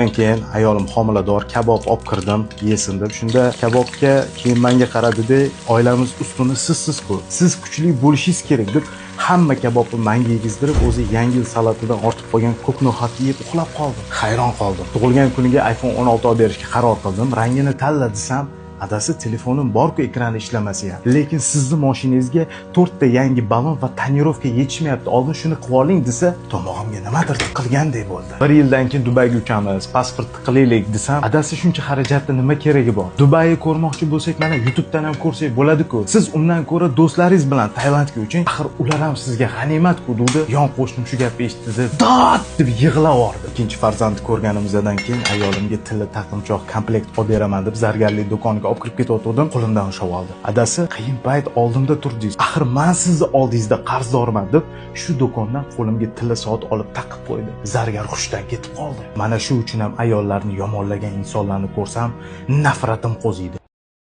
Keyin ayolim homilador, kabob olib kirdim, yesin deb. Shunda kabobga keyin menga qaradida, oilamiz ustuni sizsiz-ku. Siz kuchli bo'lishingiz kerak deb hamma kabobni menga yegizdirib, o'zi yangi yil salatidan ortib qolgan ko'k no'xatni yeb uxlab qoldim. Hayron qoldim. Tug'ilgan kuniga iPhone 16 olib berishga qaror qildim. Rangini tanla desam, adasi telefonim bor-ku, ekrani ishlamayapti. Lekin sizni mashinangizga 4 ta yangi ballon va tonirovka yetishmayapti. Oldin shuni qilib oling desa, tomog'imga nimadir tiqilgandek bo'ldi. 1 yildan keyin Dubayga uchamiz, pasport tiqilaylik desam, adasi shuncha xarajatni nima keragi bor? Dubayni ko'rmoqchi bo'lsak, mana YouTube'dan ham ko'rsak bo'ladi-ku. Siz undan ko'ra do'stlaringiz bilan Tailandga uching. Axir ular ham sizga g'animat-ku dedi. Yon qo'shnim shu gapni eshitdi, dod deb yig'lavordi. Ikkinchi farzandni ko'rganimizdan keyin ayolimga tilla taqinchoq komplekt olib beraman deb zargarlik do'koniga olib kirib ketayotgandim, qo'limdan ushlab oldi. Adasi, qiyin payt oldimda turdingiz. Axir men sizni oldingizda qarzdorman deb shu do'kondan qo'limga tilla soat olib taqib qo'ydi. Zargar xushdan ketib qoldi. Mana shu uchun ham ayollarni yomonlagan insonlarni ko'rsam, nafratim qo'ziydi.